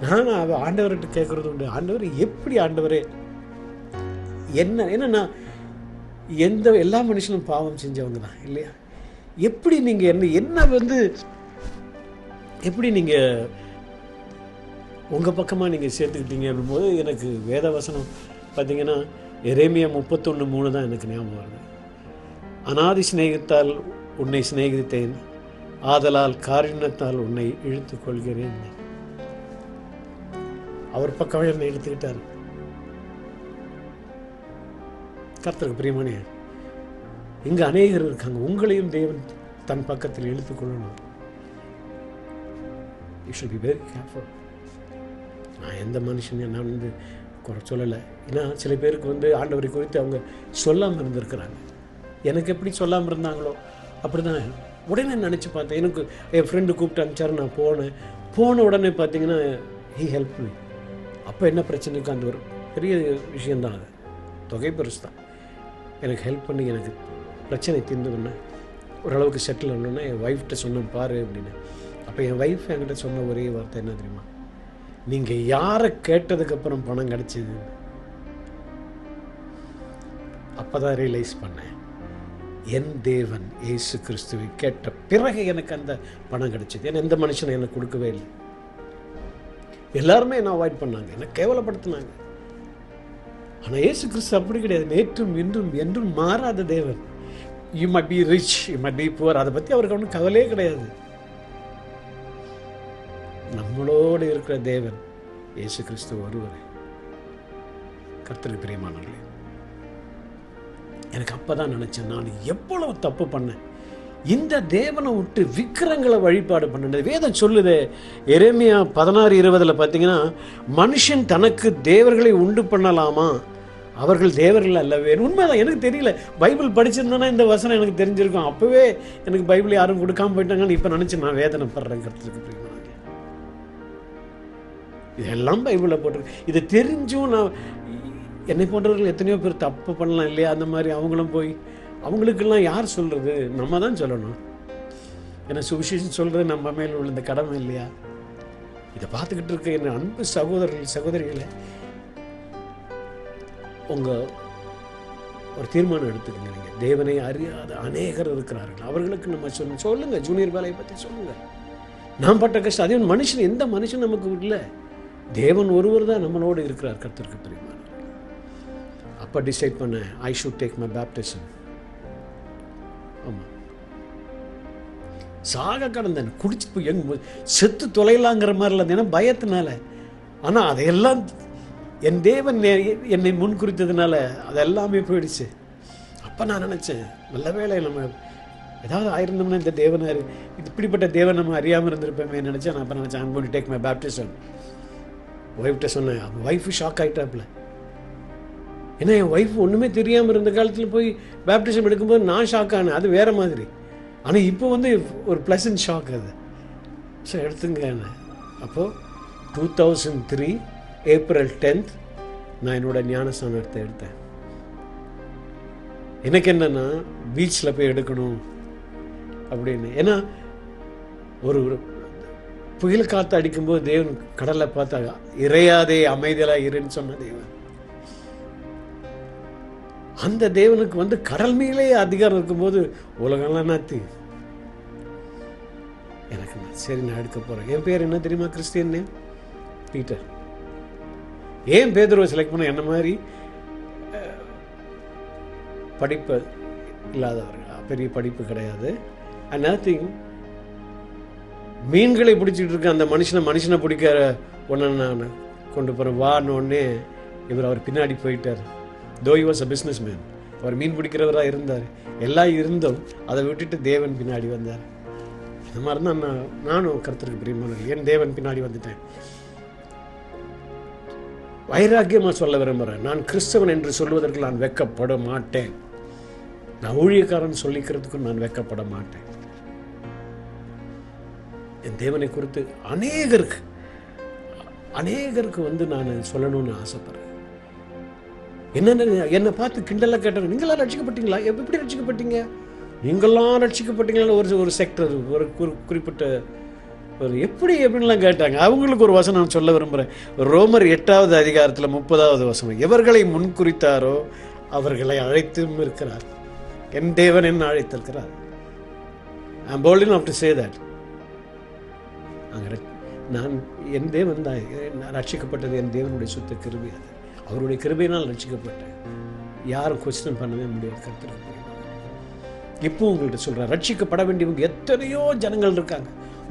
நான் ஆண்டவர்கிட்ட கேட்குறது உண்டு, ஆண்டவர் எப்படி ஆண்டவரே என்னன்னா எல்லா மனுஷனும் பாவம் செஞ்சவங்க தான் இல்லையா? எப்படி நீங்கள் என்ன எப்படி நீங்கள் உங்கள் பக்கமாக நீங்கள் சேர்த்துக்கிட்டீங்க அப்படின்போது எனக்கு வேத வசனம் பார்த்தீங்கன்னா எரேமியா 31:3 தான் எனக்கு ஞாபகம் வருது. அநாதி சிநேகத்தால் உன்னை சிநேகித்தேன், ஆதலால் காரிணத்தால் உன்னை இழுத்துக் கொள்கிறேன். அவர் பக்கமே என்னை இழுத்துக்கிட்டார். கர்த்தருக்கு பிரியமானே, இங்கே அநேகர் இருக்காங்க, உங்களையும் தேவன் தன் பக்கத்தில் இழுத்துக்கொள்ளணும். You should be very careful. நான் எந்த மனுஷனையும் நான் குறை சொல்லலை. ஏன்னா சில பேருக்கு ஆண்டவரை குறித்து அவங்க சொல்லாமல் இருந்திருக்கிறாங்க. எனக்கு எப்படி சொல்லாமல் இருந்தாங்களோ அப்படி தான் உடனே நினச்சி பார்த்தேன். எனக்கு என் ஃப்ரெண்டு கூப்பிட்டு அனுப்பிச்சாரு, நான் போன உடனே பார்த்தீங்கன்னா ஹீ ஹெல்ப் மீ. அப்போ என்ன பிரச்சனைக்கு அந்த ஒரு பெரிய விஷயந்தான், அது தொகை பெருசு தான். எனக்கு ஹெல்ப் பண்ணி எனக்கு பிரச்சனை தீர்ந்துன்னு ஓரளவுக்கு செட்டில் ஆனோன்னா என் ஒய்ஃப்கிட்ட சொன்னேன் பாரு அப்படின்னு. அப்போ என் ஒய்ஃப் என்கிட்ட சொன்ன ஒரே வார்த்தை என்ன தெரியுமா? நீங்கள் யாரை கேட்டதுக்கப்புறம் பணம் கிடச்சிது அப்போ தான் ரியலைஸ் பண்ணேன், என் தேவன் இயேசு கிறிஸ்துவை கேட்ட பிறகு எனக்கு அந்த பணம் கிடைச்சது. ஏன்னா எந்த மனுஷனை எனக்கு கொடுக்கவே இல்லை. எல்லாருமே என்ன அவாய்ட் பண்ணாங்க, என்ன கேவலப்படுத்தினாங்க. ஆனால் இயேசு கிறிஸ்து அப்படி கிடையாது. நேற்றும் இன்றும் என்றும் மாறாத தேவன். You might be rich, you might be poor, அதை பற்றி அவருக்கு ஒன்றும் கவலையே கிடையாது. நம்மளோடு இருக்கிற தேவன் இயேசு கிறிஸ்து ஒருவர். கர்த்தருக்கு பிரியமானவர்களே, எனக்கு அப்பதான் நினைச்சேன், நான் எவ்வளவு தப்பு பண்ணேன். இந்த தேவனை விட்டு விக்கிரங்களை வழிபாடு பண்ண வேதம் சொல்லுது. எரேமியா 16:20 பார்த்தீங்கன்னா, மனுஷன் தனக்கு தேவர்களை உண்டு பண்ணலாமா, அவர்கள் தேவர்கள் அல்லவே. உண்மைதான், எனக்கு தெரியல. பைபிள் படிச்சிருந்தேன்னா இந்த வசனம் எனக்கு தெரிஞ்சிருக்கும். அப்பவே எனக்கு பைபிள் யாரும் கொடுக்காம போயிட்டாங்கன்னு இப்போ நினச்சி நான் வேதனை படுறேன். கர்த்தருக்கு பிரியமானவர்களே, இதெல்லாம் பைபிளில் போட்டிருக்கு. இதை தெரிஞ்சும் நான் என்னை போன்றவர்கள் எத்தனையோ பேர் தப்பு பண்ணலாம் இல்லையா? அந்த மாதிரி அவங்களும் போய் அவங்களுக்கெல்லாம் யார் சொல்கிறது? நம்ம தான் சொல்லணும். ஏன்னா சுவிசேஷம் சொல்கிறது நம்ம மேல் உள்ள இந்த கடமை இல்லையா? இதை பார்த்துக்கிட்டு இருக்க என் அன்பு சகோதரர்கள் சகோதரிகளை, உங்கள் ஒரு தீர்மானம் எடுத்துக்கங்க. நீங்கள் தேவனை அறியாத அநேகர் இருக்கிறார்கள், அவர்களுக்கு நம்ம சொல்லுங்கள். ஜூனியர் வேலையை பற்றி சொல்லுங்கள். நாம் பட்ட கஷ்டம் அதே மனுஷன், எந்த மனுஷன் நமக்கு இல்லை, தேவன் ஒருவர் தான் நம்மளோடு இருக்கிறார். கர்த்தருக்கு பிரியமானவர்களே, அப்போ டிசைட் பண்ண I should take my baptism. ஆமாம், சாக கடந்தேன், குடிச்சு போய் செத்து தொலைலாங்கிற மாதிரி இல்லை, ஏன்னா பயத்தினால. ஆனால் அதையெல்லாம் என் தேவன் என்னை முன் குறித்ததுனால அதெல்லாமே போயிடுச்சு. அப்போ நான் நினச்சேன், நல்ல வேளை நம்ம ஏதாவது ஆயிருந்தோம்னா இந்த தேவனார் இப்படிப்பட்ட தேவன் நம்ம அறியாமல் இருந்திருப்போமே நினச்சேன். நான் அப்போ நினச்சேன், I'm going to take my baptism. ஒய்ஃப்கிட்ட சொன்னேன். அப்போ ஒய்ஃபு ஷாக் ஆகிட்டாப்புல. ஏன்னா என் ஒய்ஃப் ஒன்றுமே தெரியாமல் இருந்த காலத்தில் போய் பேப்டிசம் எடுக்கும்போது நான் ஷாக் ஆனேன், அது வேறு மாதிரி. ஆனால் இப்போ ஒரு ப்ளசன்ட் ஷாக் அது. ஸோ எடுத்துங்க. அப்போது 2003 ஏப்ரல் 10 நான் என்னோடய ஞானஸ்நானத்தை எடுத்தேன். எனக்கு என்னென்னா பீச்சில் போய் எடுக்கணும் அப்படின்னு. ஏன்னா ஒரு புயல் காற்று அடிக்கும்போது தேவன் கடலை பார்த்தா இறையாதே அமைதியாக இருன்னு சொன்ன தேவன். அந்த தேவனுக்கு கடல் மேலே அதிகாரம் இருக்கும்போது உலகம்லாம் நாத்தி எனக்கு சரி நான் எடுக்க போகிறேன். என் பேர் என்ன தெரியுமா? Christian name Peter. ஏன் பேதுருவை செலக்ட் பண்ண? என்ன மாதிரி படிப்பு இல்லாதவர்கள், பெரிய படிப்பு கிடையாது. அண்ட் நத்திங், மீன்களை பிடிச்சிட்டு இருக்க அந்த மனுஷனை பிடிக்கிற ஒன்று நான் கொண்டு போகிறேன் வான்னு ஒன்னே அவர் பின்னாடி போயிட்டார். Though he was a businessman, அவர் மீன் பிடிக்கிறவராக இருந்தார். எல்லாம் இருந்தும் அதை விட்டுட்டு தேவன் பின்னாடி வந்தார். இந்த மாதிரி தான் நானும் கர்த்தருக்கு பிரியமானவர்கள் என் தேவன் பின்னாடி வந்துட்டேன். வைராக்கியமாக சொல்ல விரும்புகிறேன், நான் கிறிஸ்தவன் என்று சொல்வதற்கு நான் வெட்கப்பட மாட்டேன். நான் ஊழியக்காரன் சொல்லிக்கிறதுக்கும் நான் வெட்கப்பட மாட்டேன். என் தேவனை குறித்து அநேகருக்கு நான் சொல்லணும்னு ஆசைப்படுறேன். என்னை பார்த்து கிண்டலாக கேட்டாங்க, நீங்களாம் ரட்சிக்கப்பட்டீங்களா? எப்படி ரட்சிக்கப்பட்டீங்க? நீங்களாம் ரட்சிக்கப்பட்டீங்களான்னு ஒரு செக்டர், ஒரு குறிப்பிட்ட ஒரு எப்படின்லாம் கேட்டாங்க. அவங்களுக்கு ஒரு வசனம் நான் சொல்ல விரும்புகிறேன். ரோமர் 8வது அதிகாரத்தில் 30வது வசனம், எவர்களை முன்குறித்தாரோ அவர்களை அழைத்தும் இருக்கிறார். என் தேவன் என்ன அழைத்திருக்கிறார். I am bold enough to say that. நான் என் தேவன் தான் ரட்சிக்கப்பட்டது. என் தேவனுடைய சுத்த கிருபை. அது அவருடைய கிருபையினால் ரட்சிக்கப்பட்டேன். யாரும் கொஸ்டின் பண்ணவே முடியாது. கர்த்தருக்கு இப்போ உங்கள்கிட்ட சொல்கிறேன், ரட்சிக்கப்பட வேண்டியவங்க எத்தனையோ ஜனங்கள் இருக்காங்க.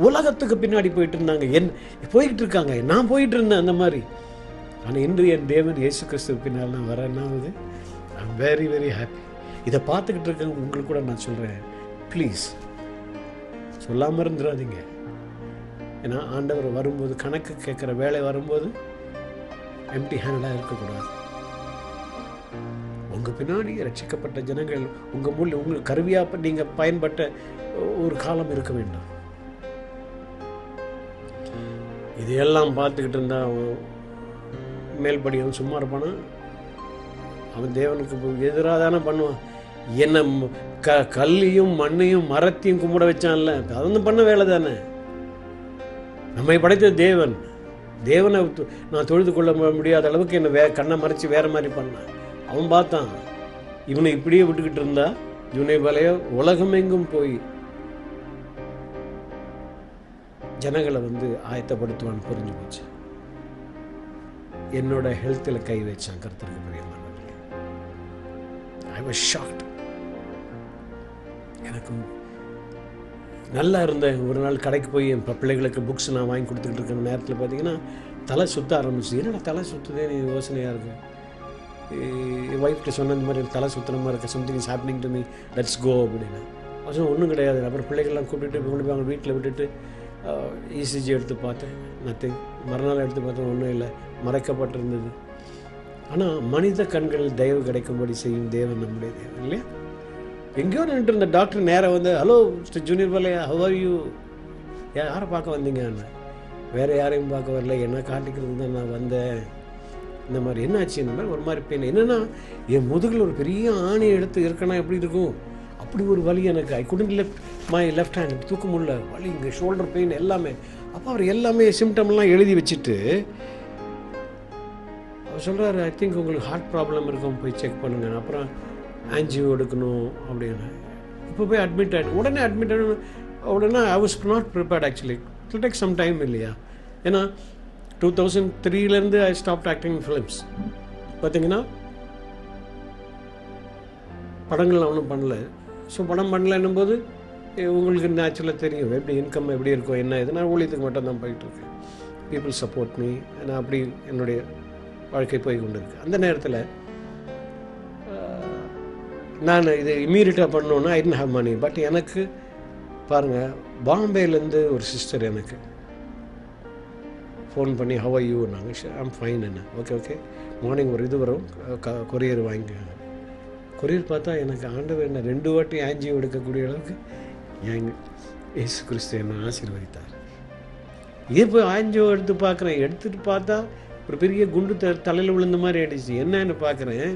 உலகத்துக்கு பின்னாடி போயிட்டு இருந்தாங்க, போய்கிட்டு இருக்காங்க. நான் போயிட்டு இருந்தேன் அந்த மாதிரி. ஆனால் இன்று என் தேவன் இயேசு கிறிஸ்துவ பின்னால் நான் வரேன்னாவது I am very very happy. இதை பார்த்துக்கிட்டு இருக்க உங்களுக்கு கூட நான் சொல்கிறேன், ப்ளீஸ் சொல்லாமல் இருந்துடாதீங்க. ஏன்னா ஆண்டவர் வரும்போது, கணக்கு கேட்குற வேலை வரும்போது எம்டி ஹேண்டாக இருக்கக்கூடாது. உங்கள் பின்னாடி ரட்சிக்கப்பட்ட ஜனங்கள் உங்கள் மூலம் உங்களுக்கு கருவியாக நீங்கள் பயன்பட்ட ஒரு காலம் இருக்க வேண்டாம். இதையெல்லாம் பார்த்துக்கிட்டு இருந்தால் அவன் மேல்படி அவன் சும்மா இருப்பானா? அவன் தேவனுக்கு எதிராக தானே பண்ணுவான். என்ன கல்லையும் மண்ணையும் மரத்தையும் கும்பிட வச்சான்ல, அது பண்ண வேலை தானே. நம்மை படைத்த தேவன், தேவனை நான் தொழுது கொள்ள முடியாத அளவுக்கு என்னை கண்ணை மறைச்சி வேற மாதிரி பண்ணான். அவன் பார்த்தான், இவனை இப்படியே விட்டுக்கிட்டு இருந்தா இவனை வலைய உலகமெங்கும் போய் ஜனங்களை ஆயத்தப்படுத்துவான்னு புரிஞ்சு போச்சு. என்னோட ஹெல்த்தில் கை வச்சான். கர்த்தருக்கு பிரியமானவர்களே, ஐ வாஸ் ஷாக்ட். எனக்கு நல்லா இருந்தேன். ஒரு நாள் கடைக்கு போய் என் பிள்ளைகளுக்கு புக்ஸ் நான் வாங்கி கொடுத்துக்கிட்டு இருக்கிற நேரத்தில் பார்த்தீங்கன்னா தலை சுற்ற ஆரம்பிச்சு. என்னடா தலை சுற்றுதே யோசனையாக இருக்குது. என் ஒய்ஃப்கிட்ட சொன்ன இந்த மாதிரி தலை சுற்றுற மாதிரி இருக்குது, something is happening to me, let's go அப்படின்னு. அது ஒன்றும் கிடையாது. அப்புறம் பிள்ளைகள்லாம் கூப்பிட்டுட்டு கொண்டு போய் அவங்க வீட்டில் விட்டுட்டு இசிஜி எடுத்து பார்த்தேன், நத்திங். மறுநாள் எடுத்து பார்த்தேன், ஒன்றும் இல்லை, மறைக்கப்பட்டிருந்தது. ஆனால் மனித கண்களில் தயவு கிடைக்கும்படி செய்யும் தேவன் நம்முடைய தேவன் இல்லையா? எங்கேயோ நின்றுட்டு இருந்த டாக்டர் நேராக hello mister junior Balaiah, how are you? யாரை பார்க்க வந்தீங்கன்னு. வேறு யாரையும் பார்க்க வரல, என்ன காட்டிக்கிறது தான் நான் வந்தேன். இந்த மாதிரி என்னாச்சு, இந்த மாதிரி ஒரு மாதிரி பெயின். என்னென்னா என் முதுகில் ஒரு பெரிய ஆணியை எடுத்து இருக்கணும், எப்படி இருக்கும் அப்படி ஒரு வலி எனக்கு. ஐ குடன்ட் லெஃப்ட் ஹேண்ட் தூக்க முடியல, வலி இங்கே, ஷோல்டர் பெயின் எல்லாமே. அப்போ அவர் எல்லாமே சிம்டம்லாம் எழுதி வச்சுட்டு அவர் சொல்கிறாரு, ஐ திங்க் உங்களுக்கு ஹார்ட் ப்ராப்ளம் இருக்கும், போய் செக் பண்ணுங்க, அப்புறம் ஆன்ஜியோ எடுக்கணும் அப்படின்னு. இப்போ போய் அட்மிட் ஆகிட்டு உடனே அட்மிட் ஆகி உடனே I was not prepared actually. It take some time இல்லையா? ஏன்னா 2003 ஐ ஸ்டாப்ட் ஆக்டிங் ஃபிலிம்ஸ். பார்த்தீங்கன்னா படங்கள் ஒன்றும் பண்ணல. ஸோ படம் பண்ணலன்னும் போது உங்களுக்கு நேச்சுரலாக தெரியும் எப்படி இன்கம் எப்படி இருக்கும், என்ன இது. நான் ஊழியத்துக்கு மட்டும் தான் போயிட்டுருக்கேன். People support me. நான் அப்படி என்னுடைய வாழ்க்கை போய் கொண்டு இருக்கு. அந்த நேரத்தில் நான் இது இம்மீடியட்டாக பண்ணோன்னா ஐ டென்ட் ஹேவ் மனி. பட் எனக்கு பாருங்கள், பாம்பேலேருந்து ஒரு சிஸ்டர் எனக்கு ஃபோன் பண்ணி ஹவ் ஆர் யூ நாங்கள் ஐம் ஃபைன் என்ன ஓகே மார்னிங் ஒரு இது வரும், கொரியர் வாங்கிக்க. கொரியர் பார்த்தா எனக்கு ஆண்டவர் என்ன 2 வாட்டி ஆன்ஜியோ எடுக்கக்கூடிய அளவுக்கு எங்கள் இயேசு கிறிஸ்து என்னை ஆசீர்வதித்தார். இதே போய் ஆன்ஜியோ எடுத்துகிட்டு பார்த்தா ஒரு பெரிய குண்டு தலையில் விழுந்த மாதிரி ஆயிடுச்சு. என்னன்னு பார்க்குறேன்,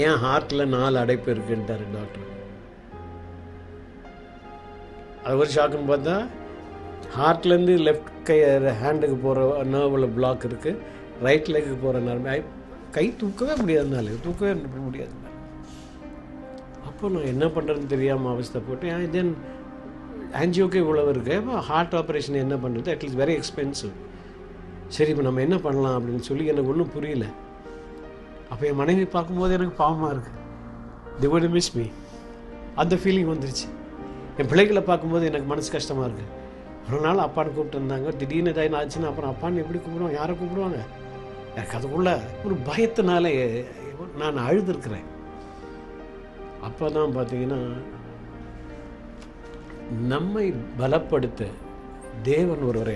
ஏன் ஹார்ட்டில் 4 அடைப்பு இருக்குன்ட்டார் டாக்டர். அது ஒரு ஷாக்குன்னு பார்த்தா ஹார்ட்லேருந்து லெஃப்ட் ஹேண்டுக்கு போகிற நர்வில் பிளாக் இருக்குது, ரைட் லெக்கு போகிற நர்வ். கை தூக்கவே முடியாதுனால தூக்கவே முடியாது. அப்போ நான் என்ன பண்ணுறதுன்னு தெரியாமல் அவஸ்தைப்பட்டு, தென் ஆன்ஜியோக்கே இவ்வளவு இருக்குது, இப்போ ஹார்ட் ஆப்ரேஷன் என்ன பண்ணுறது, அட்லீஸ்ட் வெரி எக்ஸ்பென்சிவ். சரி இப்போ நம்ம என்ன பண்ணலாம் அப்படின்னு சொல்லி எனக்கு ஒன்றும் புரியல. அப்போ என் மனைவி பார்க்கும்போது எனக்கு பாவமாக இருக்குது. they would miss me. அந்த ஃபீலிங் வந்துருச்சு. என் பிள்ளைகளை பார்க்கும்போது எனக்கு மனசு கஷ்டமாக இருக்குது. ஒரு நாள் அப்பான்னு கூப்பிட்டு இருந்தாங்க, திடீர்னு ஏதாவது ஆச்சுன்னா அப்புறம் அப்பான்னு எப்படி கூப்பிடுவாங்க, யாரை கூப்பிடுவாங்க? எனக்கு அதுக்குள்ள ஒரு பயத்தினால நான் அழுதுருக்கிறேன். அப்போ தான் பார்த்தீங்கன்னா நம்மை பலப்படுத்த தேவன் ஒருவரை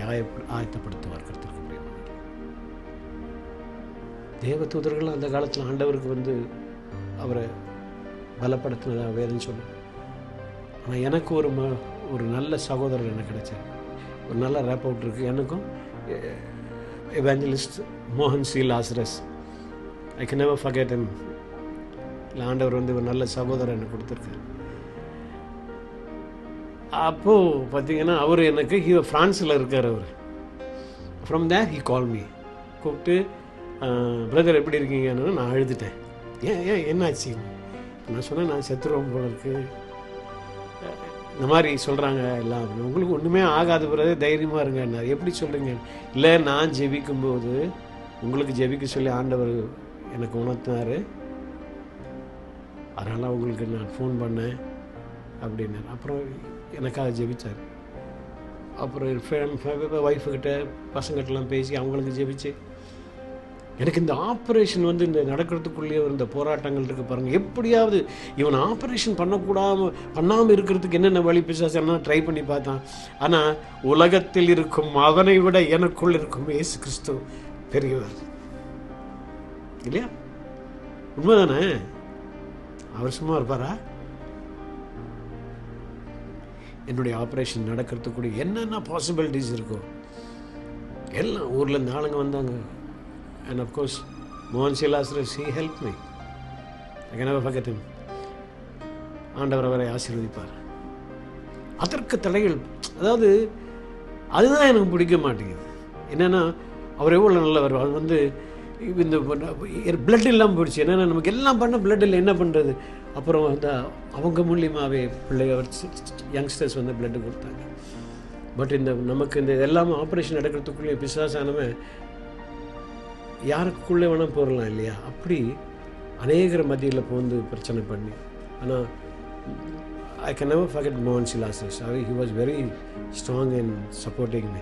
ஆயத்தப்படுத்துவார். கர்த்தருக்கு தேவ தூதர்கள் அந்த காலத்தில் ஆண்டவருக்கு அவரை பலப்படுத்தினதாக வேதம் சொல்லுவேன். ஆனால் எனக்கு ஒரு நல்ல சகோதரர் எனக்கு கிடைச்சார். ஒரு நல்ல ரேப் அவுட் இருக்குது எனக்கும். எவாஞ்சலிஸ்ட் மோகன் C Lazarus, I can never forget him. இல்லை, ஆண்டவர் ஒரு நல்ல சகோதரர் எனக்கு கொடுத்துருக்காரு. அப்போது பார்த்தீங்கன்னா அவர் எனக்கு ஃப்ரான்ஸில் இருக்கார் அவர். From there he call me, கூப்பிட்டு பிரதர் எப்படி இருக்கீங்கன்னு. நான் அழுதுட்டேன். ஏன் ஏன் என்னாச்சு? நான் சொன்னேன், நான் செத்துருவோம் போல இருக்கு, இந்த மாதிரி சொல்கிறாங்க எல்லாம். உங்களுக்கு ஒன்றுமே ஆகாத பிறகு தைரியமாக இருங்க. நான் எப்படி சொல்கிறீங்க? இல்லை, நான் ஜெபிக்கும்போது உங்களுக்கு ஜெபிக்க சொல்லி ஆண்டவர் எனக்கு உணர்த்தினார், அதனால் உங்களுக்கு நான் ஃபோன் பண்ணேன் அப்படின்னாரு. அப்புறம் எனக்காக ஜெபித்தார். அப்புறம் ஒய்ஃபுக்கிட்ட பசங்கிட்டலாம் பேசி அவங்களுக்கு ஜெபிச்சு, எனக்கு இந்த ஆப்ரேஷன் வந்து இந்த நடக்கிறதுக்குள்ளேயே இந்த போராட்டங்கள் இருக்குது பாருங்கள். எப்படியாவது இவன் ஆப்ரேஷன் பண்ணாமல் இருக்கிறதுக்கு என்னென்ன வழி பிசாசு ட்ரை பண்ணி பார்த்தான். ஆனால் உலகத்தில் இருக்கும் அவனை விட எனக்குள் இருக்கும் இயேசு கிறிஸ்து பெரியவர் இல்லையா? உண்மைதானே? அவர் சும்மா இருப்பாரா? என்னுடைய ஆப்ரேஷன் நடக்கிறதுக்குரிய என்னென்ன பாசிபிலிட்டிஸ் இருக்கோ எல்லாம் ஊர்லேருந்து ஆளுங்க வந்தாங்க. அண்ட் அஃப்கோர்ஸ் மோகன் சீலாஸ்ரஸ், he helped me. I can never forget him. ஆண்டவர் அவரை ஆசீர்வதிப்பார். அதற்கு தடைகள், அதாவது அதுதான் எனக்கு பிடிக்க மாட்டேங்குது. என்னென்னா அவர் எவ்வளோ நல்லவர். அது வந்து இந்த பிளட் இல்லாமல் போயிடுச்சு. என்னென்னா நமக்கு எல்லாம் பண்ண பிளட் இல்லை, என்ன பண்ணுறது? அப்புறம் அந்த அவங்க மூலியமாகவே பிள்ளைகள் யங்ஸ்டர்ஸ் வந்து பிளட்டு கொடுத்தாங்க. பட் இந்த நமக்கு இந்த எல்லாமே ஆப்ரேஷன் நடக்கிறதுக்குள்ளே பிசாசானவன் யாருக்குள்ளே வேணால் போகலாம் இல்லையா? அப்படி அநேகர் மத்தியில் போந்து பிரச்சனை பண்ணி. ஆனால் I can never forget Mohan Silasas. He was very strong in supporting me.